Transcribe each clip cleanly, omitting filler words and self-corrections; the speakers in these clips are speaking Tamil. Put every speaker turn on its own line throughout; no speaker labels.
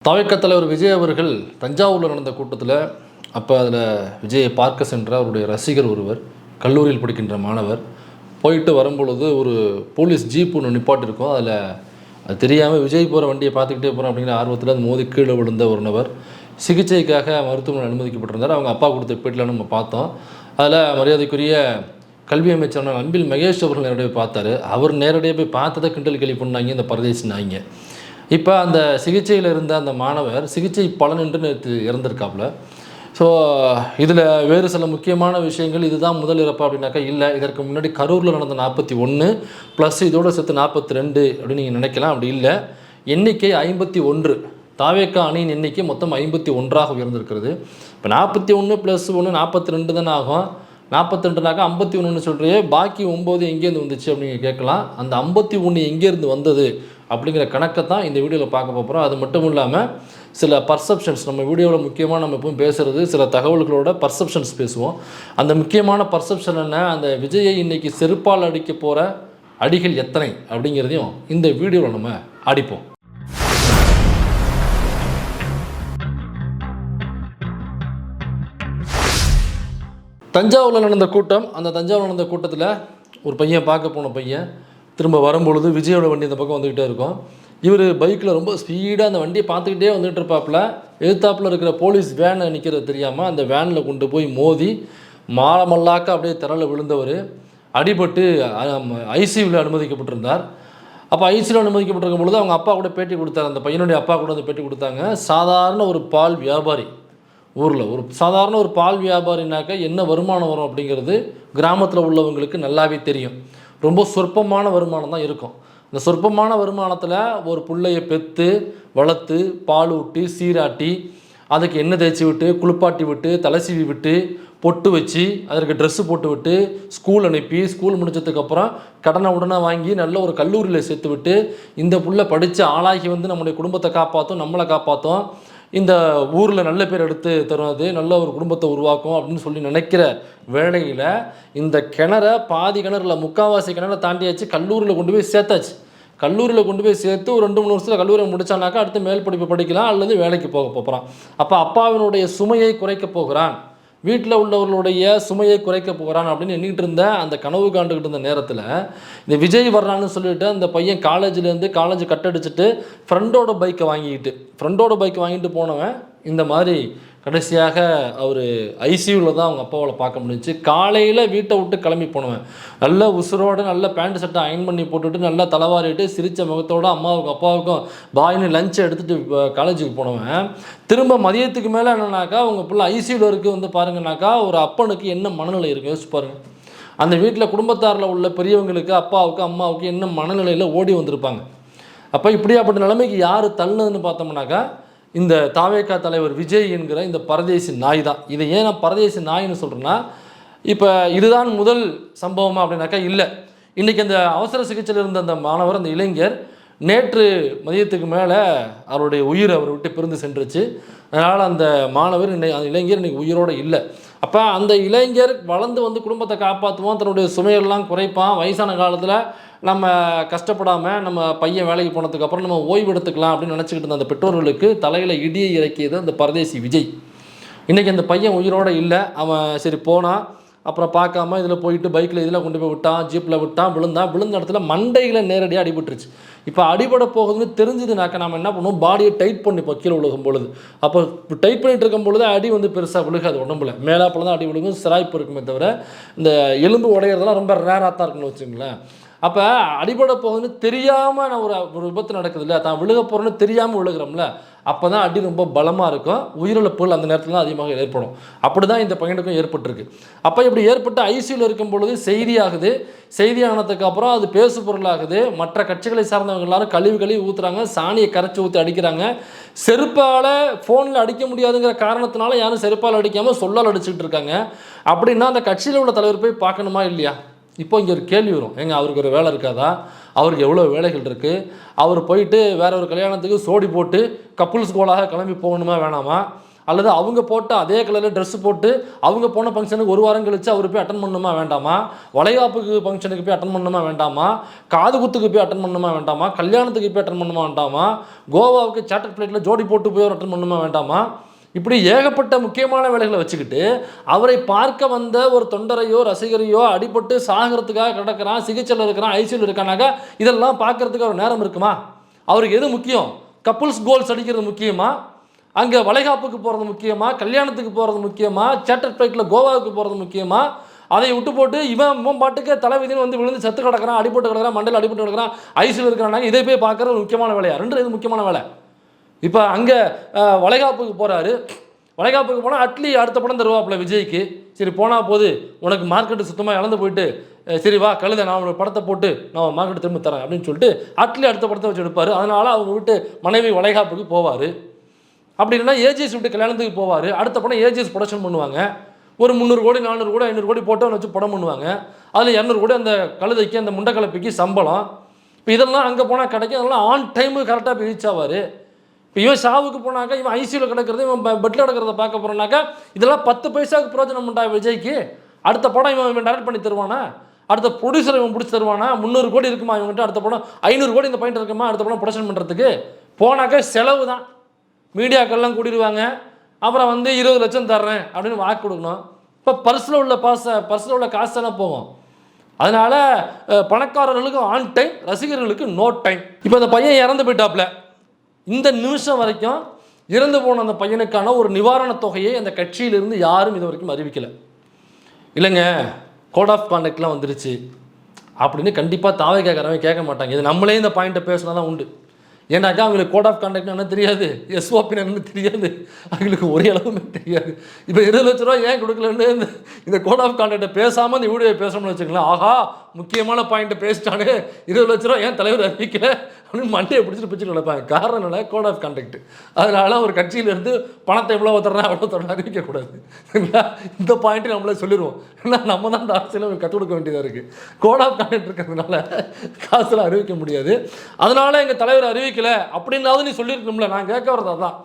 தவிக தலைவர் விஜய் அவர்கள் தஞ்சாவூரில் நடந்த கூட்டத்தில் அப்போ அதில் விஜயை பார்க்க சென்ற அவருடைய ரசிகர் ஒருவர், கல்லூரியில் படிக்கின்ற மாணவர், போயிட்டு வரும்பொழுது ஒரு போலீஸ் ஜீப் ஒன்று நிப்பாட்டிருக்கோம். அதில் அது தெரியாமல் விஜய் போகிற வண்டியை பார்த்துக்கிட்டே போகிறோம் அப்படிங்கிற ஆர்வத்தில் அது மோதி கீழே விழுந்த ஒரு நபர் சிகிச்சைக்காக மருத்துவமனை அனுமதிக்கப்பட்டிருந்தார். அவங்க அப்பா கொடுத்த பேட்டில் நம்ம பார்த்தோம். அதில் மரியாதைக்குரிய கல்வி அமைச்சரான அன்பில் மகேஷ் அவர்கள் நேரடியாக பார்த்தார். அவர் நேரடியாக போய் பார்த்ததை கிண்டல் கேலி பண்ணாங்க இந்த பரதேசி நாய்ங்க. இப்போ அந்த சிகிச்சையில் இருந்த அந்த மாணவர் சிகிச்சை பலனின்றி நேற்று இறந்திருக்காப்புல. ஸோ இதில் வேறு சில முக்கியமான விஷயங்கள், இதுதான் முதல் இறப்பா அப்படின்னாக்கா இல்லை, இதற்கு முன்னாடி கரூரில் நடந்த 41 ப்ளஸ் இதோடு சேர்த்து 42 அப்படின்னு நீங்கள் நினைக்கலாம். அப்படி இல்லை, எண்ணிக்கை 51. தாவேக்கா அணியின் எண்ணிக்கை மொத்தம் 51ஆக உயர்ந்திருக்கிறது. இப்போ 41 + 1 42 தானே ஆகும். 42நாக்கா 51 சொல்கிறியே, பாக்கி 9 எங்கேருந்து வந்துச்சு அப்படின்னு கேட்கலாம். அந்த 51 எங்கேருந்து வந்தது அப்படிங்கிற கணக்கை தான் இந்த வீடியோவில் பார்க்க போகிறோம். அது மட்டும் இல்லாமல் சில பர்செப்ஷன்ஸ், நம்ம வீடியோவில் முக்கியமாக நம்ம எப்பவும் பேசுகிறது சில தகவல்களோட பர்செப்ஷன்ஸ் பேசுவோம். அந்த முக்கியமான பர்செப்ஷன் என்ன, அந்த விஜயை இன்றைக்கி செருப்பால் அடிக்க போகிற அடிகள் எத்தனை அப்படிங்கிறதையும் இந்த வீடியோவில் நம்ம அடிப்போம். தஞ்சாவூரில் நடந்த கூட்டம். அந்த தஞ்சாவூரில் நடந்த கூட்டத்தில் ஒரு பையன், பார்க்க போன பையன், திரும்ப வரும்பொழுது விஜயோட வண்டி அந்த பக்கம் வந்துக்கிட்டே இருக்கும். இவர் பைக்கில் ரொம்ப ஸ்பீடாக அந்த வண்டியை பார்த்துக்கிட்டே வந்துகிட்டு இருப்பாப்புல. எதிர்த்தாப்பில் இருக்கிற போலீஸ் வேனை நிற்கிறது தெரியாமல் அந்த வேனில் கொண்டு போய் மோதி மல்லாக்க அப்படியே திரள விழுந்தவர் அடிபட்டு ஐசியூவில் அனுமதிக்கப்பட்டிருந்தார். அப்போ ஐசியூவில் அனுமதிக்கப்பட்டிருக்கும் பொழுது அவங்க அப்பா கூட பேட்டி கொடுத்தார். அந்த பையனுடைய அப்பா கூட அந்த பேட்டி கொடுத்தாங்க. சாதாரண ஒரு பால் வியாபாரி, ஊரில் ஒரு சாதாரண ஒரு பால் வியாபாரினாக்கா என்ன வருமானம் வரும் அப்படிங்கிறது கிராமத்தில் உள்ளவங்களுக்கு நல்லாவே தெரியும். ரொம்ப சொற்பமான வருமானம் தான் இருக்கும். இந்த சொற்பமான வருமானத்தில் ஒரு பிள்ளையை பெற்று வளர்த்து பால் ஊட்டி சீராட்டி அதுக்கு எண்ணெய் தேய்ச்சி விட்டு குளிப்பாட்டி விட்டு தலை சீவி விட்டு பொட்டு வச்சு அதற்கு ட்ரெஸ்ஸு போட்டு விட்டு ஸ்கூல் அனுப்பி ஸ்கூல் முடிச்சதுக்கப்புறம் கடனை உடனே வாங்கி நல்ல ஒரு கல்லூரியில் சேர்த்து விட்டு இந்த புள்ள படித்து ஆளாகி வந்து நம்முடைய குடும்பத்தை காப்பாற்றும், நம்மளை காப்பாற்றும், இந்த ஊரில் நல்ல பேர் எடுத்து தருவது, நல்ல ஒரு குடும்பத்தை உருவாக்கும் அப்படின்னு சொல்லி நினைக்கிற வேளையில் இந்த கிணறை பாதி கிணறுல முக்கால்வாசி கிணறை தாண்டியாச்சு, கல்லூரியில் கொண்டு போய் சேர்த்தாச்சு. கல்லூரியில் கொண்டு போய் சேர்த்து ஒரு 2-3 வருஷத்தில் கல்லூரியை முடித்தானாக்கா அடுத்து மேல் படிப்பு படிக்கலாம் அல்லது வேலைக்கு போக போகிறான். அப்போ அப்பாவினுடைய சுமையை குறைக்க போகிறான், வீட்டில் உள்ளவர்களுடைய சுமையை குறைக்க போகிறான் அப்படின்னு எண்ணிக்கிட்டு இருந்த அந்த கனவு காண்டுக்கிட்டு இருந்த நேரத்தில் இந்த விஜய் வர்றான்னு சொல்லிட்டு அந்த பையன் காலேஜ் கட்டடிச்சிட்டு ஃப்ரெண்டோட பைக்கை வாங்கிட்டு போனவன் இந்த மாதிரி கடைசியாக அவர் ஐசியூவில் தான் அவங்க அப்பாவில் பார்க்க முடிஞ்சிச்சு. காலையில் வீட்டை விட்டு கிளம்பி போனவன் நல்ல உசுரோடு நல்ல பேண்ட் சட்டை அயன் பண்ணி போட்டுட்டு நல்லா தலைவாரிட்டு சிரித்த முகத்தோடு அம்மாவுக்கும் அப்பாவுக்கும் பாயின்னு லஞ்சை எடுத்துகிட்டு காலேஜுக்கு போனவன் திரும்ப மதியத்துக்கு மேலே என்னன்னாக்கா அவங்க பிள்ளை ஐசியூவில் இருக்குது வந்து பாருங்கனாக்கா ஒரு அப்பனுக்கு என்ன மனநிலை இருக்குது யோசிச்சு பாருங்கள். அந்த வீட்டில் குடும்பத்தாரில் உள்ள பெரியவங்களுக்கு அப்பாவுக்கு அம்மாவுக்கு என்ன மனநிலையில் ஓடி வந்திருப்பாங்க. அப்போ இப்படியாப்பட்ட நிலைமைக்கு யார் தள்ளுனதுன்னு பார்த்தோம்னாக்கா இந்த தாவேக்கா தலைவர் விஜய் என்கிற இந்த பரதேசி நாய் தான். இதை ஏன் நான் பரதேசி நாய்னு சொல்கிறேன்னா, இப்போ இதுதான் முதல் சம்பவமாக அப்படின்னாக்கா இல்லை. இன்றைக்கி அந்த அவசர சிகிச்சையில் இருந்த அந்த மாணவர், அந்த இளைஞர் நேற்று மதியத்துக்கு மேலே அவருடைய உயிர் அவரை விட்டு பிரிந்து சென்றுச்சு. அதனால் அந்த மாணவர் அந்த இளைஞர் இன்றைக்கி உயிரோடு இல்லை. அப்போ அந்த இளைஞர் வளர்ந்து வந்து குடும்பத்தை காப்பாற்றுவான், தன்னுடைய சுமையெல்லாம் குறைப்பான், வயசான காலத்தில் நம்ம கஷ்டப்படாமல் நம்ம பையன் வேலைக்கு போனதுக்கப்புறம் நம்ம ஓய்வு எடுத்துக்கலாம் அப்படின்னு நினச்சிக்கிட்டு இருந்த அந்த பெற்றோர்களுக்கு தலையில் இடியை இறக்கியது அந்த பரதேசி விஜய். இன்றைக்கி அந்த பையன் உயிரோடு இல்லை. அவன் சரி போனான், அப்புறம் பார்க்காம இதில் போயிட்டு பைக்கில் இதில் கொண்டு போய் விட்டான், ஜீப்பில் விட்டான், விழுந்த இடத்துல மண்டையில் நேரடியாக அடிபட்டுருச்சு. இப்போ அடிபட போகுதுன்னு தெரிஞ்சதுனாக்கா நம்ம என்ன பண்ணுவோம், பாடியை டைட் பண்ணிப்போம் கீழே விழுகும் பொழுது. அப்போ டைட் பண்ணிகிட்டு இருக்கும் பொழுது அடி வந்து பெருசாக விழுகாது உடம்புல, மேலாப்பில் தான் அடி விழுகும், சிராய்ப்பு இருக்குமே தவிர இந்த எலும்பு உடையிறதெல்லாம் ரொம்ப ரேராக தான் இருக்குன்னு வச்சுங்களேன். அப்போ அடிபட போகுதுன்னு தெரியாமல் நான் ஒரு விபத்து நடக்குது இல்லை, தான் விழுக போகிறோன்னு தெரியாமல் விழுகிறோம்ல, அப்போ தான் அடி ரொம்ப பலமாக இருக்கும், உயிரிழப்புகள் அந்த நேரத்தில் தான் அதிகமாக ஏற்படும். அப்படி தான் இந்த பையனுக்கும் ஏற்பட்டிருக்கு. அப்போ இப்படி ஏற்பட்டு ஐசியூவில் இருக்கும் பொழுது செய்தியானதுக்கு அப்புறம் அது பேசு பொருளாகுது. மற்ற கட்சிகளை சார்ந்தவங்க எல்லாரும் கழிவு ஊற்றுறாங்க, சாணியை கரைச்சி ஊற்றி அடிக்கிறாங்க. செருப்பால் ஃபோனில் அடிக்க முடியாதுங்கிற காரணத்தினால யாரும் செருப்பால் அடிக்காமல் சொல்லால் அடிச்சுக்கிட்டு இருக்காங்க. அப்படின்னா அந்த கட்சியில் உள்ள தலைவர் போய் பார்க்கணுமா இல்லையா? இப்போ இங்கே ஒரு கேள்வி வரும், ஏங்க அவருக்கு ஒரு வேலை இருக்காதா, அவருக்கு எவ்வளோ வேலைகள் இருக்குது, அவர் போயிட்டு வேற ஒரு கல்யாணத்துக்கு சோடி போட்டு கப்புள்ஸ் கோலாக கிளம்பி போகணுமா வேணாமா, அல்லது அவங்க போட்ட அதே கலரில் ட்ரெஸ்ஸு போட்டு அவங்க போன ஃபங்க்ஷனுக்கு ஒரு வாரம் கழிச்சு அவர் போய் அட்டன் பண்ணணுமா வேண்டாமா, வளைகாப்புக்கு ஃபங்க்ஷனுக்கு போய் அட்டன் பண்ணணுமா வேண்டாமா, காது குத்துக்கு போய் அட்டன் பண்ணணுமா வேண்டாமா, கல்யாணத்துக்கு போய் அட்டன் பண்ணணுமா வேண்டாமா, கோவாவுக்கு சார்ட்டர் ஃப்ளைட்டில் ஜோடி போட்டு போய் அட்டன் பண்ணணுமா வேண்டாமா, இப்படி ஏகப்பட்ட முக்கியமான வேலைகளை வச்சுக்கிட்டு அவரை பார்க்க வந்த ஒரு தொண்டரையோ ரசிகரையோ அடிபட்டு சாகிறதுக்காக கிடக்கிறான், சிகிச்சையில் இருக்கிறான், ஐசியூவில் இருக்கானாக்கா இதெல்லாம் பார்க்கறதுக்கு அவர் நேரம் இருக்குமா? அவருக்கு எது முக்கியம்? கப்புள்ஸ் கோல்ஸ் அடிக்கிறது முக்கியமா, அங்கே வளைகாப்புக்கு போகிறது முக்கியமா, கல்யாணத்துக்கு போகிறது முக்கியமா, சார்ட்டர் ஃப்ளைட்டில் கோவாவுக்கு போகிறது முக்கியமா? அதை விட்டு போட்டு இவன் பாட்டுக்கு தலைவிதின்னு வந்து விழுந்து செத்து கிடக்கிறான், அடிபட்டு கிடக்கிறான், மண்டல அடிபட்டு கிடக்கிறான், ஐசியூவில் இருக்கிறாங்க, இதை போய் பார்க்குறது ஒரு முக்கியமான வேலையா? ரெண்டு இது முக்கியமான வேலை. இப்போ அங்கே வளைகாப்புக்கு போகிறாரு, வளைகாப்புக்கு போனால் அட்லி அடுத்த படம் தருவாப்புல விஜய்க்கு. சரி போனால் போது, உனக்கு மார்க்கெட்டு சுத்தமாக இழந்து போயிட்டு, சரி வா கழுத நான் ஒரு படத்தை போட்டு நான் மார்க்கெட்டு திரும்ப தரேன் அப்படின்னு சொல்லிட்டு அட்லி அடுத்த படத்தை வச்சு எடுப்பார். அதனால் அவங்க விட்டு மனைவி வளைகாப்புக்கு போவார். அப்படி இல்லைன்னா ஏஜிஎஸ் விட்டு கல்யாணத்துக்கு போவார். அடுத்த படம் ஏஜிஎஸ் ப்ரொடக்ஷன் பண்ணுவாங்க. ஒரு 300 கோடி 400 கோடி 500 கோடி போட்டோன்னு வச்சு படம் பண்ணுவாங்க. அதில் 200 கோடி அந்த கழுதைக்கு அந்த முண்டக்கலப்பிக்கு சம்பளம். இப்போ இதெல்லாம் அங்கே போனால் கிடைக்கும். அதெல்லாம் ஆன் டைமு கரெக்டாக போய் ரீச் ஆவார். இப்போ இவன் ஷாவுக்கு போனாக்கா, இவன் ஐசியூவில் கிடக்கிறது, இவன் பெட்டில் கிடக்கிறத பார்க்க போகிறோன்னாக்கா இதெல்லாம் 10 பைசாவுக்கு பிரயோஜனம் உண்டா விஜய்க்கு? அடுத்த படம் இவன் டைரக்ட் பண்ணி தருவானா? அடுத்த ப்ரொடியூசர் இவன் பிடிச்சி தருவானா? 300 கோடி இருக்குமா இவங்ககிட்ட? அடுத்த படம் 500 கோடி இந்த பாயிண்ட் இருக்குமா அடுத்த படம் ப்ரொடக்ஷன் பண்ணுறதுக்கு? போனாக்கா செலவு தான். மீடியாக்கள்லாம் கூட்டிடுவாங்க. அப்புறம் வந்து 20 லட்சம் தர்றேன் அப்படின்னு வாக்கு கொடுக்கணும். இப்போ பர்ஸில் உள்ள காசு தானே போகும். அதனால் பணக்காரர்களுக்கு ஆன் டைம், ரசிகர்களுக்கு நோ டைம். இப்போ அந்த பையன் இறந்து போயிட்டாப்ல. இந்த நிமிஷம் வரைக்கும் இறந்து போன அந்த பையனுக்கான ஒரு நிவாரணத் தொகையை அந்த கட்சியிலிருந்து யாரும் இது வரைக்கும் அறிவிக்கலை. இல்லைங்க கோட் ஆஃப் கான்டக்ட்லாம் வந்துருச்சு அப்படின்னு கண்டிப்பாக தாவை கேட்குறவங்க கேட்க மாட்டாங்க. இது நம்மளே இந்த பாயிண்ட்டை பேசினா தான் உண்டு. ஏன்னாக்கா அவங்களுக்கு கோட் ஆஃப் கான்டக்ட் என்ன தெரியாது, எஸ்ஓபின்னு என்ன தெரியாது, அவங்களுக்கு ஒரு அளவுமே தெரியாது. இப்போ 20 லட்ச ரூபா ஏன் கொடுக்கலன்னு இந்த கோட் ஆஃப் கான்டக்டை பேசாமல் இந்த வீடியோ பேசணும்னு வச்சுக்கலாம். ஆஹா முக்கியமான பாயிண்ட்டை பேசிட்டானே, 20 லட்ச ரூபா ஏன் தலைவர் அறிவிக்கல அப்படின்னு மண்டையை பிடிச்சிட்டு பிடிச்சிட்டு நினைப்பாங்க. காரணம் இல்லை, கோட் ஆஃப் கான்டக்ட். அதனால் ஒரு கட்சியிலேருந்து பணத்தை எவ்வளோ தர்றேன் அவ்வளோ தரேன் அறிவிக்கக்கூடாது. இந்த பாயிண்ட்டு நம்மளே சொல்லிடுவோம். ஏன்னா நம்ம தான் இந்த அரசியல் கற்றுக் கொடுக்க வேண்டியதாக இருக்குது. கோட் ஆஃப் கான்டக்ட் இருக்கிறதுனால காசுலாம் அறிவிக்க முடியாது. அதனால் எங்கள் தலைவர் அறிவிக்கலை அப்படின்னாவது நீ சொல்லியிருக்கணும்ல. நான் கேட்க வரது அதான்.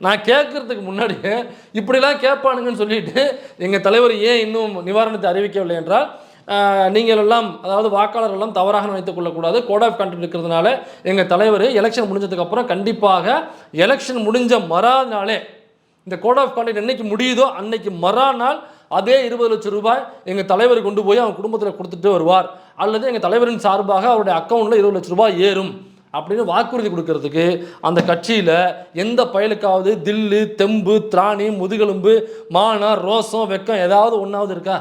நான் கேட்கறதுக்கு முன்னாடியே இப்படிலாம் கேட்பானுங்கன்னு சொல்லிட்டு எங்கள் தலைவர் ஏன் இன்னும் நிவாரணத்தை அறிவிக்கவில்லை என்றால், நீங்கள் எல்லாம், அதாவது வாக்காளர்கள் எல்லாம் தவறாக நினைத்துக் கொள்ளக்கூடாது. கோட் ஆஃப் கான்டக்ட் இருக்கிறதுனால எங்கள் தலைவர் எலெக்ஷன் முடிஞ்சதுக்கப்புறம் கண்டிப்பாக எலெக்ஷன் முடிஞ்ச மறுநாளே, இந்த கோட் ஆஃப் கான்டக்ட் என்னைக்கு முடியுதோ அன்னைக்கு மறுநாள் அதே 20 லட்சம் ரூபாய் எங்கள் தலைவர் கொண்டு போய் அவன் குடும்பத்தில் கொடுத்துட்டு வருவார், அல்லது எங்கள் தலைவரின் சார்பாக அவருடைய அக்கௌண்ட்டில் 20 லட்சம் ரூபாய் ஏறும் அப்படின்னு வாக்குறுதி கொடுக்கறதுக்கு அந்த கட்சியில் எந்த பயலுக்காவது தில்லு, தெம்பு, திராணி, முதுகெலும்பு, மானம், ரோசம், வெக்கம் ஏதாவது ஒன்றாவது இருக்கா?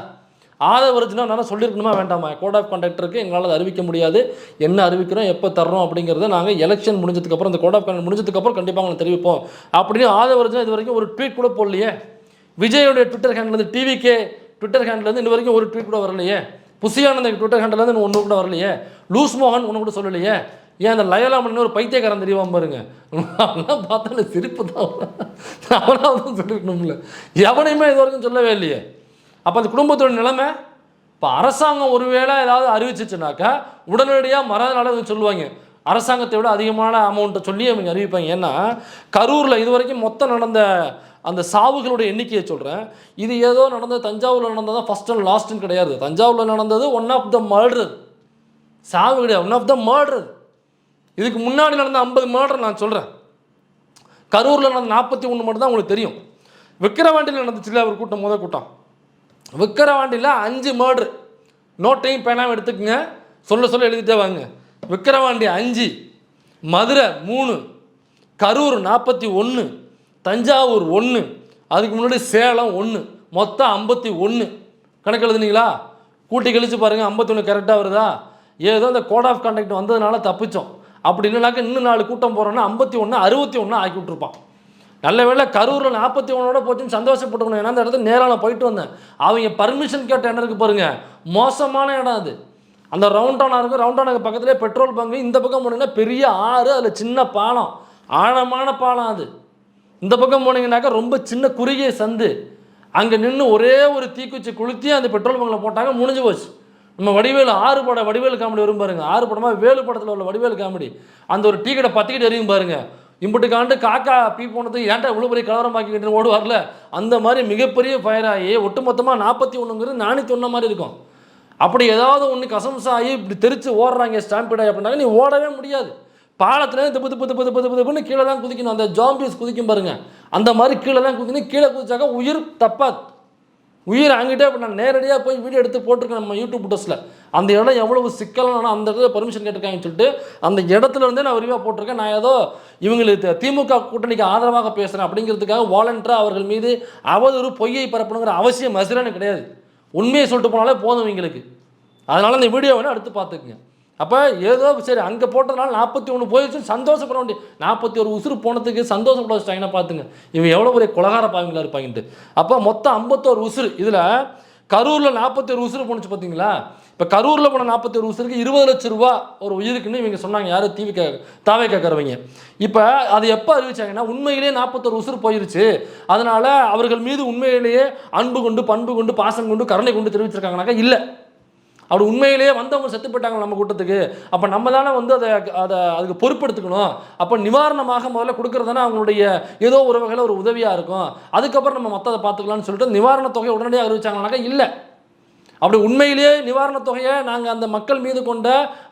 ஆதரவுனா நான் சொல்லியிருக்கணுமா வேண்டாமா? கோட் ஆஃப் கான்டக்டருக்கு எங்களால் அதை அறிவிக்க முடியாது, என்ன அறிவிக்கிறோம், எப்போ தர்றோம் அப்படிங்கிறத நாங்கள் எலெக்ஷன் முடிஞ்சதுக்கப்புறம், இந்த கோட் ஆஃப் கான்டக்ட் முடிஞ்சதுக்கப்புறம் கண்டிப்பாக உங்களுக்கு தெரிவிப்போம் அப்படின்னு ஆதரவுனா இது வரைக்கும் ஒரு ட்வீட் கூட போடலையே. விஜயோடைய ட்விட்டர் ஹேண்ட்லேருந்து, டிவிகே ட்விட்டர் ஹேண்ட்லேருந்து இன்ன வரைக்கும் ஒரு ட்வீட் கூட வரலையே. புசியானந்த ட்விட்டர் ஹேண்ட்லேருந்து ஒன்று கூட வரலையே. லூஸ் மோகன் ஒன்று கூட சொல்லலையே. ஏன் அந்த லயலாமன் ஒரு பைத்தியக்காரன் தெரியுமா பாருங்க, அவெல்லாம் பார்த்தாலே சிரிப்பு தான். அவனாவது சொல்லியிருக்கணும்ல, எவனையுமே இது வரைக்கும் சொல்லவே இல்லையே. அப்போ அந்த குடும்பத்தோட நிலைமை, இப்போ அரசாங்கம் ஒருவேளை ஏதாவது அறிவிச்சிச்சுனாக்கா உடனடியாக மறுநாள் சொல்லுவாங்க, அரசாங்கத்தை விட அதிகமான அமௌண்ட்டை சொல்லி அவங்க அறிவிப்பாங்க. ஏன்னா கரூரில் இது வரைக்கும் மொத்தம் நடந்த அந்த சாவுகளுடைய எண்ணிக்கையை சொல்கிறேன். இது ஏதோ நடந்தது தஞ்சாவூரில் நடந்ததான் ஃபஸ்ட் அண்ட் லாஸ்ட்டுன்னு கிடையாது. தஞ்சாவூரில் நடந்தது ஒன் ஆஃப் த மர்டர், சாவு கிடையாது, ஒன் ஆஃப் த மர்டர். இதுக்கு முன்னாடி நடந்த 50 மர்டர் நான் சொல்கிறேன். கரூரில் நடந்த 41 மட்டும் தான் உங்களுக்கு தெரியும். விக்கிரவாண்டியில் நடந்துச்சுல ஒரு கூட்டம், முதல் கூட்டம் விக்கிரவாண்டியில் 5 மர்டர். நோட்டையும் பேனாவும் எடுத்துக்கங்க, சொல்ல எழுதிட்டே வாங்க. விக்கிரவாண்டி 5, மதுரை 3, கரூர் 41, தஞ்சாவூர் 1, அதுக்கு முன்னாடி சேலம் 1, மொத்தம் 51. கணக்கு எழுதுனீங்களா? கூட்டி கழிச்சு பாருங்கள், 51 கரெக்டாக வருதா? ஏதோ இந்த கோட் ஆஃப் கான்டக்ட் வந்ததுனால தப்பிச்சோம். அப்படி இல்லைனாக்கா இன்னும் 4 கூட்டம் போகிறோன்னா 51 61 ஆக்கி விட்ருப்பான். நல்ல வேளை கரூரில் 41ஓட போச்சுன்னு சந்தோஷப்பட்டுக்கணும். ஏன்னா அந்த இடத்துல நேராக நான் போயிட்டு வந்தேன். அவங்க பர்மிஷன் கேட்ட இடம் இருக்குது பாருங்கள், மோசமான இடம் அது. அந்த ரவுண்டானா இருக்கும், ரவுண்டானுக்கு பக்கத்துலேயே பெட்ரோல் பங்கு. இந்த பக்கம் போனீங்கன்னா பெரிய ஆறு, அதில் சின்ன பாலம், ஆழமான பாலம் அது. இந்த பக்கம் போனீங்கன்னாக்கா ரொம்ப சின்ன குறுகிய சந்து. அங்கே நின்று ஒரே ஒரு தீக்குச்சி கொளுத்தி அந்த பெட்ரோல் பங்கில் போட்டாங்க, முடிஞ்சு போச்சு. நம்ம வடிவேலு 6 படம் வடிவேலு காமெடி வரும் பாருங்க, 6 படமாக வேலு படத்தில் உள்ள வடிவேலு காமெடி, அந்த ஒரு டீ கடை 10 கிட்ட எரியும் பாருங்க. இம்புட்டுக்காண்டு காக்கா பீ போனதுக்கு ஏன்டா இவ்வளோ பெரிய கலவரமாக்கிட்டு ஓடுவார்ல, அந்த மாதிரி மிகப்பெரிய ஃபயர் ஆகி ஒட்டுமொத்தமாக 41ங்கிறது 401 மாதிரி இருக்கும். அப்படி ஏதாவது ஒன்று கசம்சாகி இப்படி தெரிச்சு ஓடுறாங்க ஸ்டாம்பிட் ஆகி அப்படின்னாங்க, நீ ஓடவே முடியாது. பாலத்துலேருந்து திப்பு திப்பு திப்பு திப்பு திப்புன்னு கீழே தான் குதிக்கணும். அந்த ஜாம்பிஸ் குதிக்கும் பாருங்க, அந்த மாதிரி கீழே தான் குதிக்கணும். கீழே குதிச்சாக்கா உயிர் தப்பாது, உயிர் அங்கிட்டே. இப்போ நான் நேரடியாக போய் வீடியோ எடுத்து போட்டிருக்கேன் நம்ம யூடியூப் வீடியோஸில். அந்த இடம் எவ்வளவு சிக்கலான, அந்த இடத்துல பர்மிஷன் கேட்டிருக்காங்கன்னு சொல்லிட்டு அந்த இடத்துல இருந்தே நான் விரிவாக போட்டிருக்கேன். நான் ஏதோ இவங்களுக்கு திமுக கூட்டணிக்கு ஆதரவாக பேசுகிறேன் அப்படிங்கிறதுக்காக வாலண்டராக அவர்கள் மீது அவதூறு பொய்யை பரப்பணுங்கிற அவசியம் மசுரானு கிடையாது. உண்மையை சொல்லிட்டு போனாலே போதும் இவங்களுக்கு. அதனால் இந்த வீடியோ வேணால் அடுத்து பார்த்துக்குங்க. அப்போ ஏதோ சரி அங்கே போட்டதுனால 41 போயிடுச்சு சந்தோஷப்பட வேண்டிய, 41 உசுறு போனதுக்கு சந்தோஷப்பட வச்சுட்டாங்கன்னா பார்த்துங்க இவன் எவ்வளோ பெரிய கொலகார பாவங்களா இருப்பாங்கன்ட்டு. அப்போ மொத்தம் 51 உசுறு. இதில் கரூரில் 41 உசுறு போணுச்சு பார்த்தீங்களா. இப்போ கரூரில் போன 41 உசுருக்கு 20 லட்சம் ரூபா ஒரு உயிருக்குன்னு இவங்க சொன்னாங்க, யார் தாவே கேட்குறவங்க. இப்போ அது எப்போ அறிவிச்சாங்கன்னா உண்மையிலேயே 41 உசுறு போயிருச்சு, அதனால் அவர்கள் மீது உண்மையிலேயே அன்பு கொண்டு பண்பு கொண்டு பாசம் கொண்டு கருணை கொண்டு தெரிவிச்சிருக்காங்கனாக்கா இல்லை. அப்படி உண்மையிலேயே வந்தவங்க செத்து போயிட்டாங்க நம்ம கூட்டத்துக்கு, அப்போ நம்ம தானே வந்து அதுக்கு பொறுப்பெடுத்துக்கணும். அப்போ நிவாரணமாக முதல்ல கொடுக்குறதுனா அவங்களுடைய ஏதோ ஒரு வகையில் ஒரு உதவியாக இருக்கும், அதுக்கப்புறம் நம்ம மற்றதை பார்த்துக்கலாம்னு சொல்லிட்டு நிவாரணத் தொகையை உடனடியாக அறிவிச்சாங்கனாக்கா இல்லை. அப்படி உண்மையிலேயே நிவாரணத் தொகையை நாங்கள் அந்த மக்கள் மீது கொண்ட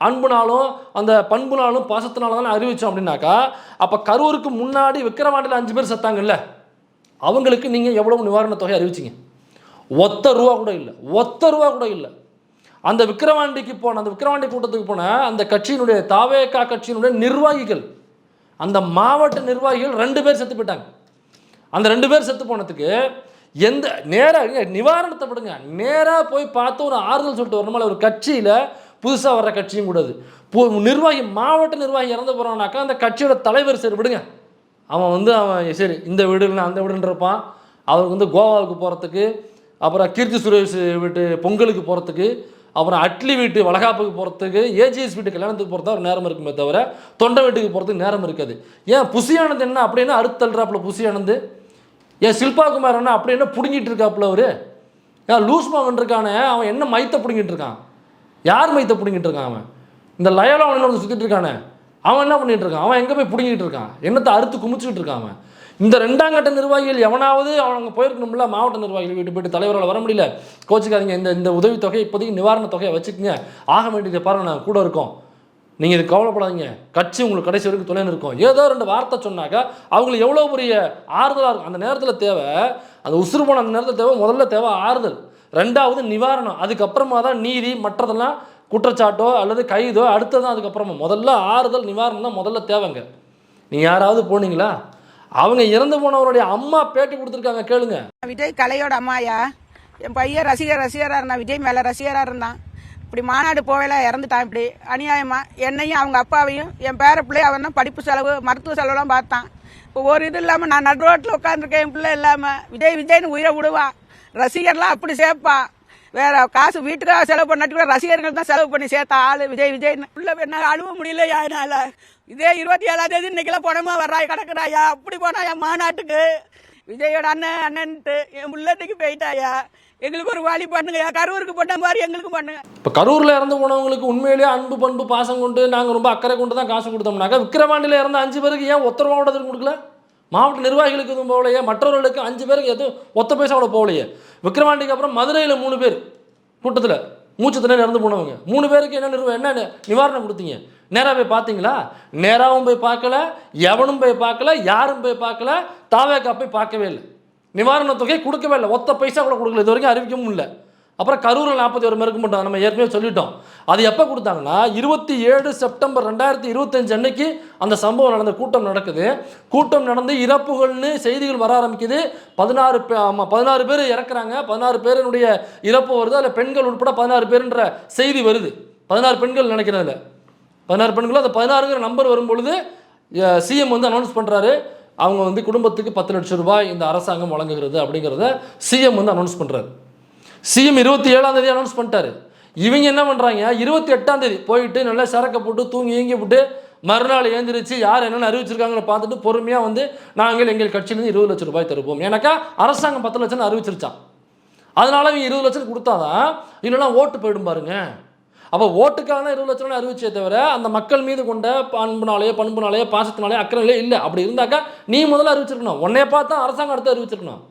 அன்புனாலும் அந்த பண்புனாலும் பாசத்தினாலும் தானே அறிவித்தோம் அப்படின்னாக்கா, அப்போ கரூருக்கு முன்னாடி விக்கிரவாண்டியில் 5 பேர் செத்தாங்கல்ல, அவங்களுக்கு நீங்கள் எவ்வளவு நிவாரணத் தொகை அறிவிச்சிங்க? ஒத்த ரூபா கூட இல்லை. அந்த விக்கிரவாண்டிக்கு போன, அந்த விக்கிரவாண்டி கூட்டத்துக்கு போன அந்த கட்சியினுடைய தாவேகா கட்சியினுடைய நிர்வாகிகள், அந்த மாவட்ட நிர்வாகிகள் 2 பேர் செத்து போயிட்டாங்க. அந்த 2 பேர் செத்து போனதுக்கு எந்த நேராக நிவாரணத்தை விடுங்க, நேராக போய் பார்த்து ஒரு ஆறுதல் சொல்லிட்டு வரணுமா? ஒரு கட்சியில் புதுசாக வர்ற கட்சியும் கூடாது, நிர்வாகி மாவட்ட நிர்வாகி இறந்து போகிறான்னாக்கா அந்த கட்சியோட தலைவர் சரி விடுங்க, அவன் சரி இந்த வீடுன்னா அந்த வீடுன்றப்பான், அவருக்கு வந்து கோவாவுக்கு போகிறதுக்கு, அப்புறம் கீர்த்தி சுரேஷ் வீட்டு பொங்கலுக்கு போகிறதுக்கு, அப்புறம் அட்லி வீட்டு வளகாப்புக்கு போகிறதுக்கு, ஏஜிஎஸ் வீட்டு கல்யாணத்துக்கு போகிறதா ஒரு நேரம் இருக்குமே தவிர தொண்டை வீட்டுக்கு போகிறதுக்கு நேரம் இருக்காது. ஏன் புசியானந்த் என்ன அப்படின்னா அறுத்து தள்ளுறாப்புல புசியானந்த், ஏன் சில்பா குமார் என்ன அப்படின்னா பிடுங்கிட்டு இருக்காப்புல அவரு, ஏன் லூஸ் மகன் இருக்கானே அவன் என்ன மைத்தை பிடுங்கிட்டு இருக்கான்? யார் மைத்தை பிடுங்கிட்டு இருக்கான்? அவன் இந்த லயோலா அவன் சுற்றிட்டு இருக்கானே அவன் என்ன பண்ணிட்டு இருக்கான்? அவன் எங்கே போய் பிடுங்கிட்டு இருக்கான்? என்னத்தை அறுத்து குமிச்சுக்கிட்டு இருக்கான் அவன்? இந்த 2ஆம் கட்ட நிர்வாகிகள் எவனாவது அவங்க போயிருக்கணும்ல, மாவட்ட நிர்வாகிகள் வீட்டு போயிட்டு தலைவரால் வர முடியல, கோச்சிக்காதீங்க, இந்த உதவித்தொகை இப்போதைக்கு நிவாரண தொகையை வச்சுக்கோங்க, ஆக வேண்டியதை பாருங்கள் நாங்கள் கூட இருக்கோம், நீங்கள் இது கவலைப்படாதீங்க, கட்சி உங்களுக்கு கடைசி வரைக்கும் துணைன்னு இருக்கும், ஏதோ 2 வார்த்தை சொன்னாக்கா அவங்களுக்கு எவ்வளோ பெரிய ஆறுதலாக இருக்கும். அந்த நேரத்தில் தேவை, அந்த உசுறு போன அந்த நேரத்தில் தேவை, முதல்ல தேவை ஆறுதல், 2வது நிவாரணம், அதுக்கப்புறமா தான் நீதி, மற்றதெல்லாம் குற்றச்சாட்டோ அல்லது கைதோ அடுத்ததான். அதுக்கப்புறமா முதல்ல ஆறுதல் நிவாரணம் தான் முதல்ல தேவைங்க. நீங்கள் யாராவது போனீங்களா? அவங்க இறந்து போனவருடைய அம்மா பேட்டி கொடுத்துருக்காங்க, கேளுங்க.
விஜய் கலையோட அம்மாயா, என் பையன் ரசிகராக இருந்தான், விஜய் மேலே ரசிகராக இருந்தான், இப்படி மாநாடு போவேல இறந்துட்டான். இப்படி அநியாயமா என்னையும் அவங்க அப்பாவையும் என் பேர பிள்ளை அவன் தான் படிப்பு செலவு மருத்துவ செலவுலாம் பார்த்தான். இப்போ ஒரு இது இல்லாமல் நான் நடு ரோட்டில் உட்காந்துருக்கேன், என் பிள்ளை இல்லாமல். விஜய்னு உயிரை விடுவான், ரசிகர்லாம் அப்படி சேர்ப்பான், வேற காசு வீட்டுக்காக செலவு பண்ணாட்டி கூட ரசிகர்கள் தான் செலவு பண்ணி சேர்த்தா ஆளு விஜய்னு. உள்ள என்ன அழுவ முடியல என்னால. இதே 27ஆம் தேதி இன்னைக்கெல்லாம் பணமா வர்றாய் கிடக்குறாயா, அப்படி போனாயா மாநாட்டுக்கு, விஜயோட அண்ணன்ட்டு என் முள்ளத்துக்கு போயிட்டாயா, எங்களுக்கு ஒரு வழி பண்ணுங்க, கரூருக்கு போட்ட மாதிரி எங்களுக்கு பண்ணுங்க.
இப்போ கரூரில் இறந்து போனவங்களுக்கு உண்மையிலேயே அன்பு பண்பு பாசம் கொண்டு நாங்கள் ரொம்ப அக்கறை கொண்டு தான் காசு கொடுத்தோம்னாக்கா, விக்கிரவாண்டியில் இறந்த 5 பேருக்கு ஏன் ஒத்த ரூபா கூட கொடுக்கல? மாவட்ட நிர்வாகிகளுக்கு எதுவும் போகலையே, மற்றவர்களுக்கு 5 பேருக்கு எதுவும் ஒத்த பைசாவோட போகலையே. விக்கிரவாண்டிக்கு அப்புறம் மதுரையில் 3 பேர் கூட்டத்தில் மூச்சு திணறி இறந்து போனவங்க 3 பேருக்கு என்ன நிவாரணம் கொடுத்தீங்க? நேராக போய் பார்த்தீங்களா? நேராகவும் போய் பார்க்கல, எவனும் போய் பார்க்கல, யாரும் போய் பார்க்கல, தாவேக்கா போய் பார்க்கவே இல்லை, நிவாரண தொகை கொடுக்கவே இல்லை, ஒத்த பைசா கூட கொடுக்கல, இது வரைக்கும் அறிவிக்கவும் இல்லை. அப்புறம் கரூரில் 41 பேருக்கு மட்டும் நம்ம ஏற்கனவே சொல்லிட்டோம். அது எப்போ கொடுத்தாங்கன்னா 27 செப்டம்பர் 2025 அன்னைக்கு அந்த சம்பவம் நடந்த கூட்டம் நடக்குது. கூட்டம் நடந்து இறப்புகள்னு செய்திகள் வர ஆரம்பிக்குது. 16 பேர் இறக்குறாங்க, 16 பேருடைய இறப்பு வருது, அதில் பெண்கள் உட்பட 16 பேருன்ற செய்தி வருது. 16 பெண்கள் நினைக்கிறதில்ல, 16 பெண்களும் அந்த 16ங்கிற நம்பர் வரும்பொழுது சிஎம் வந்து அனௌன்ஸ் பண்ணுறாரு, அவங்க வந்து குடும்பத்துக்கு 10 லட்சம் ரூபாய் இந்த அரசாங்கம் வழங்குகிறது அப்படிங்கிறத சிஎம் வந்து அனௌன்ஸ் பண்ணுறாரு. சிஎம் 27ஆம் தேதி அனௌன்ஸ் பண்ணிட்டாரு. இவங்க என்ன பண்ணுறாங்க, 28ஆம் தேதி போயிட்டு நல்லா சரக்கை போட்டு தூங்கி ஏங்கி போட்டு மறுநாள் ஏந்திரிச்சு யார் என்னென்ன அறிவிச்சிருக்காங்கன்னு பார்த்துட்டு பொறுமையாக வந்து நாங்கள் எங்கள் கட்சியிலேருந்து 20 லட்சம் ரூபாய் தருப்போம், ஏன்னாக்கா அரசாங்கம் 10 லட்சம்னு அறிவிச்சிருச்சான். அதனால இவங்க 20 லட்சம் கொடுத்தாதான் இல்லைன்னா ஓட்டு போயிடும் பாருங்க. அப்போ ஓட்டுக்கான 20 லட்ச ரூபாய் அறிவிச்சே தவிர அந்த மக்கள் மீது கொண்ட பண்புனாலேயோ பாசத்தினாலேயோ அக்கறையிலே இல்லை. அப்படி இருந்தாக்கா நீ முதல்ல அறிவிச்சிருக்கணும். உன்னைய பார்த்தா அரசாங்கம் அடுத்து அறிவிச்சிருக்கணும்.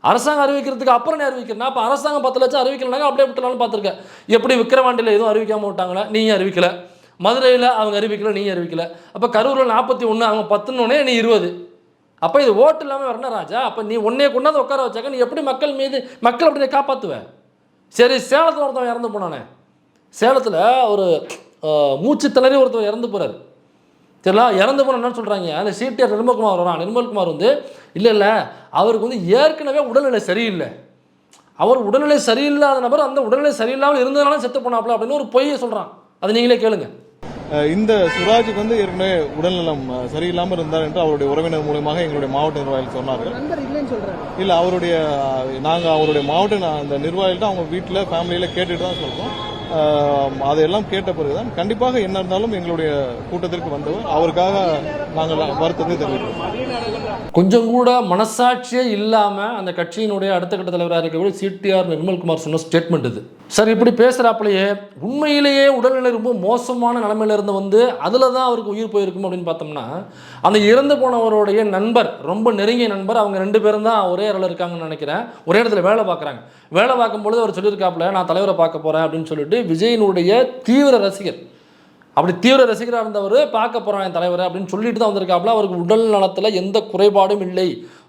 அரசாங்கம் அறிவிக்கிறதுக்கு அப்புறம் நீ அறிவிக்கிறனா? அப்போ அரசாங்கம் 10 லட்சம் அறிவிக்கலனாங்க அப்படியே விட்டுலான்னு பார்த்துருக்கேன். எப்படி விக்கிரவாண்டியில் எதுவும் அறிவிக்காமல் விட்டாங்களா? நீயும் அறிவிக்கல. மதுரையில் அவங்க அறிவிக்கல, நீ அறிவிக்கல. அப்போ கரூரில் 41, அவங்க 10ன்னொடனே நீ 20. அப்போ இது ஓட்டு இல்லாமல் வரணும் ராஜா. அப்போ நீ உன்னைய கொண்டாந்து உட்கார வச்சாக்க நீ எப்படி மக்கள் அப்படி காப்பாற்றுவேன்? சரி, சேலத்தில் ஒருத்தவன் இறந்து போனானே, சேலத்தில் ஒரு மூச்சு திணறி ஒருத்தர் இறந்து போகிறார். சரிங்களா? இறந்து போன என்னன்னு சொல்கிறாங்க, அந்த சிடிஆர் நிர்மல்குமார் வரான். நிர்மல்குமார் வந்து இல்லை அவருக்கு வந்து ஏற்கனவே உடல்நிலை சரியில்லை, அவர் உடல்நிலை சரியில்லாத நபர், அந்த உடல்நிலை சரியில்லாமல் இருந்ததுனால செத்து போனாப்ல அப்படின்னு ஒரு பொய்யை சொல்கிறான். அதை நீங்களே கேளுங்க.
இந்த சுராஜுக்கு வந்து ஏற்கனவே உடல்நலம் சரியில்லாமல் இருந்தார் என்று அவருடைய உறவினர் மூலமாக எங்களுடைய மாவட்ட நிர்வாகிகள் சொன்னார்கள். இல்ல, நாங்க அவருடைய மாவட்ட அந்த நிர்வாகிகிட்ட அவங்க வீட்டில் ஃபேமிலியில கேட்டுட்டு தான் சொல்றோம். அதையெல்லாம் கேட்ட பிறகுதான் கண்டிப்பாக என்ன இருந்தாலும் எங்களுடைய கூட்டத்திற்கு வந்தவர் அவருக்காக நாங்கள் வருத்தத்தை தெரிவிக்கிறோம்.
கொஞ்சம் கூட மனசாட்சியே இல்லாமல் அந்த கட்சியினுடைய அடுத்த கட்ட தலைவராக இருக்கக்கூடிய சிடிஆர் நிர்மல்குமார் சொன்ன ஸ்டேட்மெண்ட் இது. சார் இப்படி பேசுகிறாப்புலையே உண்மையிலேயே உடல்நிலை ரொம்ப மோசமான நிலைமையில இருந்து வந்து அதில் தான் அவருக்கு உயிர் போயிருக்கும் அப்படின்னு பார்த்தோம்னா, அந்த இறந்து போனவருடைய நண்பர், ரொம்ப நெருங்கிய நண்பர், அவங்க 2 பேரும் தான் ஒரே இடத்துல இருக்காங்கன்னு நினைக்கிறேன். ஒரே இடத்துல வேலை பார்க்குறாங்க. வேலை பார்க்கும்பொழுது அவர் சொல்லியிருக்காப்புல, நான் தலைவரை பார்க்க போகிறேன் அப்படின்னு சொல்லிட்டு விஜயனுடைய தீவிர ரசிகர், அப்படி தீவிர ரசிகராக இருந்தவர் பார்க்க போகிறான் என் தலைவர் அப்படின்னு சொல்லிட்டு தான் வந்திருக்காப்புல. அவருக்கு உடல் நலத்தில் எந்த குறைபாடும் இல்லை,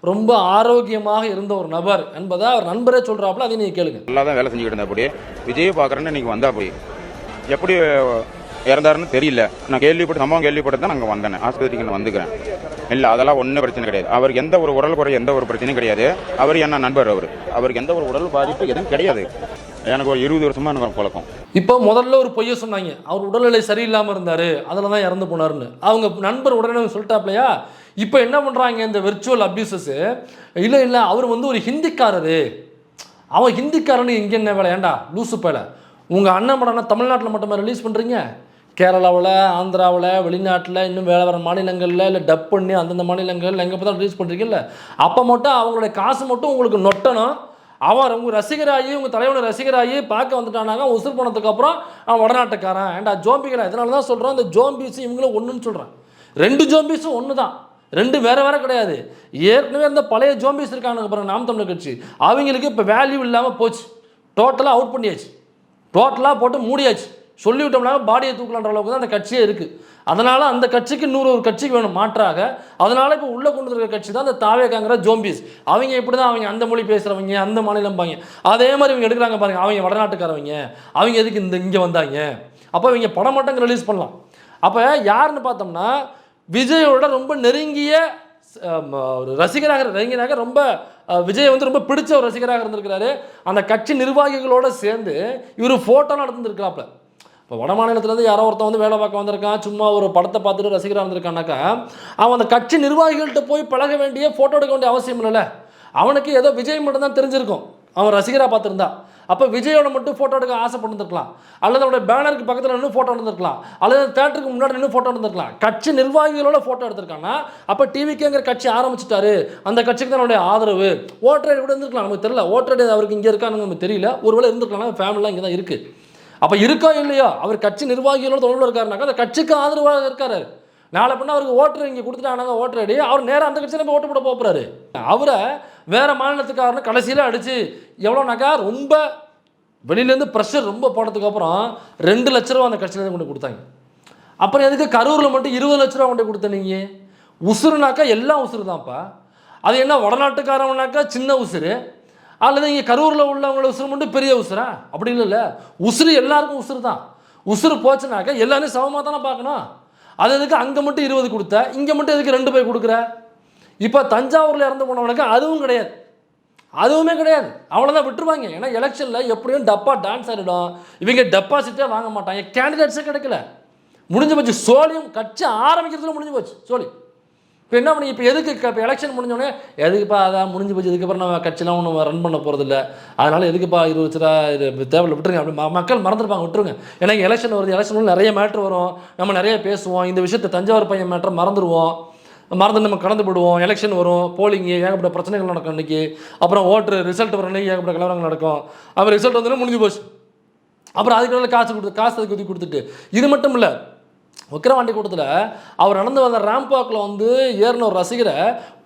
ரொம்ப ஆரோக்கியமாக இருந்த ஒரு நபர் என்பதை அவர் நண்பரே சொல்கிறாப்புல. அதை நீங்கள் கேளுங்க.
நல்லா தான் வேலை செஞ்சுக்கிட்டு இருந்தா. அப்படி விஜய் பார்க்குறேன்னு நீங்கள் வந்தா போய் எப்படி இறந்தாருன்னு தெரியல. நான் சம்பவம் கேள்விப்பட்டு தான் நாங்கள் வந்தேன். ஆஸ்பத்திரிக்கு வந்துக்கிறேன். இல்லை, அதெல்லாம் ஒன்றும் பிரச்சனை கிடையாது. அவருக்கு எந்த ஒரு உடல் குறை, எந்த ஒரு பிரச்சனையும் கிடையாது. அவர் என்ன நண்பர், அவருக்கு எந்த ஒரு உடல் பாதிப்பு எதுவும் கிடையாது. எனக்கு ஒரு 20 வருஷமா எனக்கு பழக்கம்.
இப்போ முதல்ல ஒரு பொய்யை சொன்னாங்க, அவர் உடல்நிலை சரியில்லாமல் இருந்தார், அதில் தான் இறந்து போனார்னு. அவங்க நண்பர் உடனே சொல்லிட்டாப்லையா. இப்போ என்ன பண்ணுறாங்க இந்த வெர்ச்சுவல் அப்யூசஸ், இல்லை அவர் வந்து ஒரு ஹிந்திக்காரரு, அவன் ஹிந்திக்காரன்னு இங்கே என்ன வேலை? ஏண்டா லூசு பேலை, உங்கள் அண்ணன் படம் தமிழ்நாட்டில் மட்டுமே ரிலீஸ் பண்ணுறீங்க, கேரளாவில், ஆந்திராவில், வெளிநாட்டில், இன்னும் வேறு வேறு மாநிலங்களில், இல்லை டப் பண்ணி அந்தந்த மாநிலங்கள் எங்கே பார்த்தா ரிலீஸ் பண்ணுறீங்கல்ல, அப்போ மட்டும் அவங்களுடைய காசு மட்டும் உங்களுக்கு நொட்டணும். அவன் உங்கள் ரசிகராகி, உங்கள் தலைவனை ரசிகராகி பார்க்க வந்துட்டானாங்க, உசுர் போனதுக்கு அப்புறம் அவன் வடநாட்டுக்காரன். ஏண்டா ஜோம்பிகளை, இதனால தான் சொல்கிறோம் இந்த ஜோம்பிஸும் இவங்களும் ஒன்றுன்னு சொல்கிறேன். 2 ஜோம்பிஸும் ஒன்று தான், 2 வேறு கிடையாது. ஏற்கனவே அந்த பழைய ஜோம்பிஸ் இருக்கானுங்க அப்புறம் நாம் தமிழர் கட்சி, அவங்களுக்கு இப்போ வேல்யூ இல்லாமல் போச்சு. டோட்டலாக அவுட் பண்ணியாச்சு, டோட்டலாக போட்டு மூடியாச்சு. சொல்லிவிட்டோம்னா பாடியை தூக்கலான்ற அளவுக்கு தான் அந்த கட்சியே இருக்குது. அதனால் அந்த கட்சிக்கு இன்னொரு கட்சிக்கு வேணும் மாற்றாக. அதனால் இப்போ உள்ளே கொண்டு இருக்கிற கட்சி தான் அந்த தாவேக்காங்கிற ஜோம்பிஸ். அவங்க இப்படி தான், அவங்க அந்த மொழி பேசுகிறவங்க, அந்த மாநிலம் பாங்க, அதே மாதிரி இவங்க எடுக்கிறாங்க பாருங்கள். அவங்க வடநாட்டுக்காரவங்க, அவங்க எதுக்கு இங்கே வந்தாங்க? அப்போ இவங்க படம் மட்டும் ரிலீஸ் பண்ணலாம். அப்போ யாருன்னு பார்த்தோம்னா, விஜயோட ரொம்ப நெருங்கிய ஒரு ரசிகராக ரொம்ப விஜய் வந்து ரொம்ப பிடிச்ச ஒரு ரசிகராக இருந்திருக்கிறாரு. அந்த கட்சி நிர்வாகிகளோடு சேர்ந்து இவர் ஃபோட்டோலாம் எடுத்துருக்கிறாப்புல. இப்போ வட மாநிலத்துலேருந்து யாரோ ஒருத்தன் வந்து வேலை பார்க்க வந்திருக்கான், சும்மா ஒரு படத்தை பார்த்துட்டு ரசிகராக இருந்திருக்கானாக்கா, அவன் அந்த கட்சி நிர்வாகிகள்கிட்ட போய் பழக வேண்டிய, ஃபோட்டோ எடுக்க வேண்டிய அவசியம் இல்லைல்ல. அவனுக்கு ஏதோ விஜய் மட்டும் தான் தெரிஞ்சிருக்கும், அவன் ரசிகராக பார்த்துருந்தா. அப்போ விஜயோட மட்டும் ஃபோட்டோ எடுக்க ஆசைப்பட்டுருக்கலாம், அல்லது அவனுடைய பேனருக்கு பக்கத்தில் நின்று ஃபோட்டோ எடுத்துருக்கலாம், அல்லது தேட்டருக்கு முன்னாடி நின்று ஃபோட்டோ எடுத்துருக்கலாம். கட்சி நிர்வாகிகளோட ஃபோட்டோ எடுத்திருக்காங்கன்னா அப்போ டிவிக்கேங்கிற கட்சி ஆரம்பிச்சிட்டாரு, அந்த கட்சிக்கு தான் அவனுடைய ஆதரவு. ஓட்டர் ஐடி கூட இருந்திருக்கலாம், நமக்கு தெரியல. ஓட்டர் ஐடி அவருக்கு இங்கே இருக்கான்னு நமக்கு தெரியல, ஒருவேளை இருந்திருக்கலாம், ஃபேமிலிலாம் இங்கே தான் இருக்குது. அப்போ இருக்கோ இல்லையோ அவர் கட்சி நிர்வாகிகளோட தொடர்பில் இருக்காருனாக்கா அந்த கட்சிக்கு ஆதரவாக இருக்காரு. நாளை பண்ண அவருக்கு ஓட்டர் இங்கே கொடுத்துட்டாங்க, ஓட்டர் ஐடி, அவர் நேராக அந்த கட்சியில் போய் ஓட்டு போட போகிறாரு. அவரை வேறு மாநிலத்துக்காரன்னு கடைசியில் அடித்து எவ்வளோனாக்கா ரொம்ப வெளியிலேருந்து ப்ரெஷர் ரொம்ப போனதுக்கப்புறம் 2 லட்ச ரூபா அந்த கட்சியிலேருந்து கொண்டு கொடுத்தாங்க. அப்புறம் எதுக்கு கரூரில் மட்டும் 20 லட்ச ரூபா கொண்டு கொடுத்த நீங்கள்? உசுறுனாக்கா எல்லாம் உசுறு தான்ப்பா. அது என்ன வடநாட்டுக்காரவனாக்கா சின்ன உசுறு, அல்லது இங்கே கரூரில் உள்ளவங்களோட உசுறு மட்டும் பெரிய உசுரா? அப்படி இல்லை, உசுறு எல்லாருக்கும் உசுறு தான். உசுறு போச்சுனாக்கா எல்லாரும் சமமாக தானே பார்க்கணும். அது எதுக்கு அங்கே மட்டும் 20 கொடுத்த, இங்கே மட்டும் எதுக்கு 2 போய் கொடுக்குற? இப்போ தஞ்சாவூரில் இறந்து போனவனுக்கு அதுவும் கிடையாது, அதுவுமே கிடையாது. அவ்வளோதான் விட்டுருவாங்க. ஏன்னா எலெக்ஷனில் எப்படியும் டப்பா டான்ஸ் ஆகிடும், இவங்க டெபாசிட்டே வாங்க மாட்டாங்க, கேண்டிடேட்ஸே கிடைக்கல, முடிஞ்சு போச்சு. சோழியும் கட்சி ஆரம்பிக்கிறதுல முடிஞ்சு போச்சு சோழி. இப்போ என்ன பண்ணி, இப்போ எதுக்கு இப்போ எலெக்ஷன் முடிஞ்சோடனே எதுக்குப்பா அதான் முடிஞ்சு போச்சு, இதுக்கப்புறம் நம்ம கட்சிலாம் ஒன்றும் ரன் பண்ண போகிறதில்ல, அதனால் எதுக்குப்பா 20 லட்ச ரூபா தேவையில்லை விட்டுருங்க அப்படி மக்கள் மறந்துருப்பாங்க, விட்டுருங்க. ஏன்னா எலெக்ஷன் வருது, எலெக்ஷன் நிறைய மேட்ரு வரும், நம்ம நிறைய பேசுவோம், இந்த விஷயத்தை தஞ்சாவூர் பையன் மேட்ரை மறந்துடுவோம், மறந்து நம்ம கடந்து போடுவோம். எலெக்ஷன் வரும், போலிங்கு, ஏகப்பட்ட பிரச்சனைகள் நடக்கும் இன்றைக்கி, அப்புறம் ஓட்டு ரிசல்ட் வர அன்றைக்கி ஏகப்பட்ட கலவரங்கள் நடக்கும். அப்புறம் ரிசல்ட் வந்தோடனே முடிஞ்சு போச்சு. அப்புறம் அதுக்கு காசு அதுக்கு ஒதுக்கி கொடுத்துட்டு. இது மட்டும் இல்லை, விக்கிரவாண்டி கூட்டத்தில் அவர் நடந்து வந்த ரேம்ப் வாக்கில் வந்து ஏறின ஒரு ரசிகரை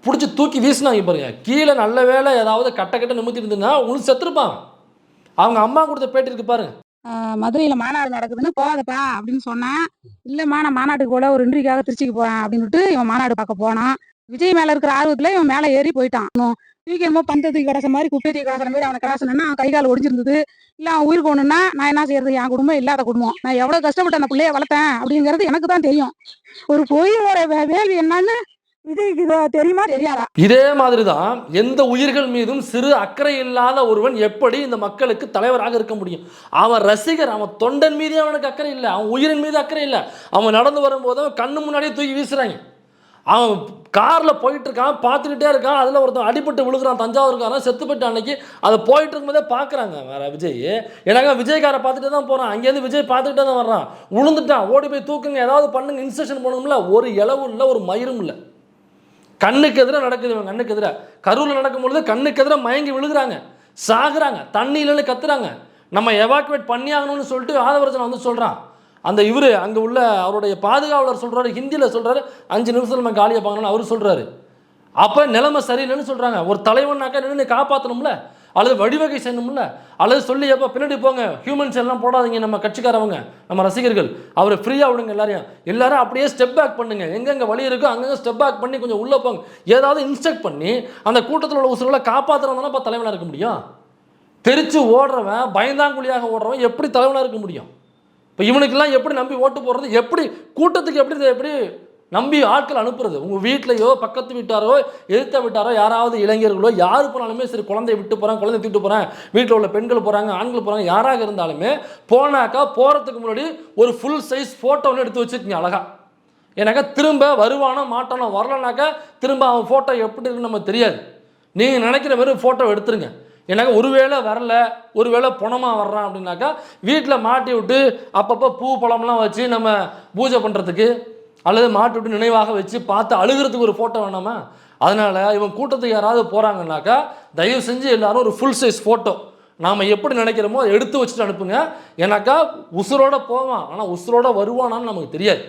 பிடிச்சி தூக்கி வீசினாங்க பாருங்க. கீழே நல்ல வேலை ஏதாவது கட்ட நிமித்தி இருந்ததுன்னா உங்களுக்கு செத்துருப்பாங்க. அவங்க அம்மா கொடுத்த பேட்டி இருக்கு பாருங்க.
மதுரையில் மாநாடு நடக்குதுன்னு போகாதப்பா அப்படின்னு சொன்னேன். இல்லைம்மா நான் மாநாட்டுக்கு போல ஒரு இன்ட்ரிக்காக திருச்சிக்கு போகிறேன் அப்படின்ட்டு இவன் மாநாடு பார்க்க போனான். விஜய் மேலே இருக்கிற ஆர்வத்தில் இவன் மேலே ஏறி போயிட்டான். தூக்கி என்னமோ பந்தத்துக்கு கிடச்ச மாதிரி குப்பை தூக்கி கிடக்கிற மாதிரி அவனை கிடாசனா அவன் கை கால் ஒடிஞ்சிருந்தது. இல்லை அவன் உயிருக்கு ஒன்றுன்னா நான் என்ன செய்யறது? என் குடும்பம் இல்லாத குடும்பம். நான் எவ்வளோ கஷ்டப்பட்டு அந்த பிள்ளைய வளர்த்தேன் அப்படிங்கிறது எனக்கு தான் தெரியும். ஒரு கோயிலோட வேல்வி என்னன்னு விஜய்க்கு தெரியுமா தெரியாதா?
இதே மாதிரி தான் எந்த உயிர்கள் மீதும் சிறு அக்கறை இல்லாத ஒருவன் எப்படி இந்த மக்களுக்கு தலைவராக இருக்க முடியும்? அவன் ரசிகர், அவன் தொண்டன் மீதே அவனுக்கு அக்கறை இல்லை, அவன் உயிரின் மீது அக்கறை இல்லை. அவன் நடந்து வரும்போது அவன் கண்ணு முன்னாடியே தூக்கி வீசுறாங்க. அவன் காரில் போயிட்டு இருக்கான், பார்த்துக்கிட்டே இருக்கான். அதில் ஒருத்தன் அடிபட்டு விழுகிறான், தஞ்சாவூருக்காரன் செத்து போயிட்டு அன்னைக்கு அதை போயிட்டு இருக்கும்போதே பார்க்குறாங்க வேற விஜய். ஏன்னாங்க விஜய்காரை பார்த்துட்டு தான் போகிறான், அங்கேருந்து விஜய் பார்த்துக்கிட்டே தான் வர்றான். விழுந்துட்டான், ஓடி போய் தூக்குங்க, ஏதாவது பண்ணுங்க, இன்ஸ்ட்ரக்ஷன் பண்ணணும்ல. ஒரு இளவும் இல்லை, ஒரு மயிரும் இல்லை. கண்ணுக்கு எதிராக நடக்குது. இவன் கண்ணுக்கு எதிராக கரூரில் நடக்கும்பொழுது கண்ணுக்கு எதிராக மயங்கி விழுகிறாங்க, சாகுறாங்க, தண்ணி இல்லைன்னு கத்துறாங்க. நம்ம எவாக்குவேட் பண்ணி ஆகணும்னு சொல்லிட்டு ஆதவர்ஜன் வந்து சொல்கிறான். அந்த இவர் அங்கே உள்ள அவருடைய பாதுகாவலர் சொல்கிறாரு, ஹிந்தியில் சொல்கிறாரு, 5 நிமிஷத்தில் நம்ம காலியாக பார்க்கணும்னு அவர் சொல்கிறாரு. அப்போ நிலைமை சரியில்லைன்னு சொல்கிறாங்க. ஒரு தலைவனாக்கா நின்று காப்பாற்றணும்ல, அல்லது வழிவகை செய்யணும்ல, அல்லது சொல்லி எப்போ பின்னாடி போங்க, ஹியூமன்ஸ் எல்லாம் போடாதீங்க, நம்ம கட்சிக்காரவங்க, நம்ம ரசிகர்கள், அவரை ஃப்ரீயாக விடுங்க, எல்லாரும் அப்படியே ஸ்டெப் பேக் பண்ணுங்க, எங்கெங்கே வழி இருக்கோ அங்கங்கே ஸ்டெப் பேக் பண்ணி கொஞ்சம் உள்ளே போங்க, ஏதாவது இன்ஸ்ட்ரக்ட் பண்ணி அந்த கூட்டத்தில் உள்ள உசுர்களை காப்பாற்றுறவங்க இப்போ தலைவனாக இருக்க முடியும். தெரிச்சு ஓடுறவன், பயந்தாங்குழியாக ஓடுறவன் எப்படி தலைவனாக இருக்க முடியும்? இப்போ இவனுக்கெல்லாம் எப்படி நம்பி ஓட்டு போடுறது? எப்படி கூட்டத்துக்கு எப்படி நம்பி ஆட்கள் அனுப்புறது? உங்கள் வீட்லையோ பக்கத்து வீட்டாரோ எதிர்த்த வீட்டாரோ யாராவது இளைஞர்களோ யார் போனாலுமே சரி, குழந்தைய விட்டு போகிறேன், குழந்தைய தூக்கிட்டு போகிறேன், வீட்டில் உள்ள பெண்கள் போகிறாங்க, ஆண்கள் போகிறாங்க, யாராக இருந்தாலுமே போனாக்கா போகிறதுக்கு முன்னாடி ஒரு ஃபுல் சைஸ் ஃபோட்டோன்னு எடுத்து வச்சுக்கோங்க அழகா. ஏன்னாக்கா திரும்ப வருவானோ மாட்டானோ, வரலனாக்கா திரும்ப அவன் ஃபோட்டோ எப்படி இருக்குன்னு நமக்கு தெரியாது. நீங்கள் நினைக்கிற மாதிரி ஃபோட்டோ எடுத்துருங்க. ஏன்னாக்கா ஒருவேளை வரல, ஒருவேளை பணமாக வர்றான் அப்படின்னாக்கா வீட்டில் மாட்டி விட்டு அப்பப்போ பூ பழம்லாம் வச்சு நம்ம பூஜை பண்ணுறதுக்கு, அல்லது மாட்டி விட்டு நினைவாக வச்சு பார்த்து அழுகிறதுக்கு ஒரு ஃபோட்டோ வேணாமா? அதனால் இவன் கூட்டத்துக்கு யாராவது போகிறாங்கன்னாக்கா தயவு செஞ்சு எல்லாரும் ஒரு ஃபுல் சைஸ் ஃபோட்டோ நாம் எப்படி நினைக்கிறோமோ அதை எடுத்து வச்சுட்டு அனுப்புங்க. ஏன்னாக்கா உசுரோட போவான், ஆனால் உசுரோட வருவானான்னு நமக்கு தெரியாது.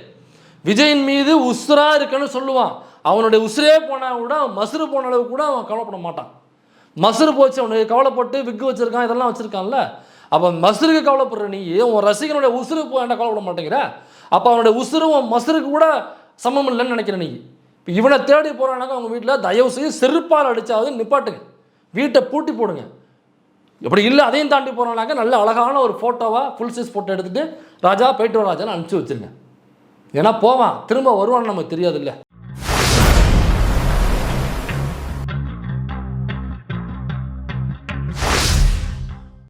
விஜயின் மீது உசுராக இருக்குன்னு சொல்லுவான். அவனுடைய உசுரே போனால் கூட, மசுறு போன அளவு கூட அவன் கவலைப்பட மாட்டான். மசுறு போச்சு அவனுக்கு கவலைப்பட்டு விக்கு வச்சுருக்கான், இதெல்லாம் வச்சுருக்கான்ல. அப்போ மசுருக்கு கவலைப்படுற நீ உன் ரசிகனுடைய உசுருக்கு போய் கவலைப்பட மாட்டேங்கிற. அப்போ அவனுடைய உசுரும் மசுருக்கு கூட சமம் இல்லைன்னு நினைக்கிற நீ. இப்போ இவனை தேடி போகிறானாக்கா அவங்க வீட்டில் தயவு செய்து செருப்பால் அடித்தாவது நிப்பாட்டுங்க, வீட்டை பூட்டி போடுங்க. இப்படி இல்லை அதையும் தாண்டி போகிறானாக்கா நல்ல அழகான ஒரு ஃபோட்டோவாக ஃபுல் சைஸ் ஃபோட்டோ எடுத்துகிட்டு ராஜா போயிட்டு வர ராஜான்னு அனுப்பிச்சி வச்சுருங்க. ஏன்னா போவான், திரும்ப வருவான்னு நமக்கு தெரியாது இல்லை.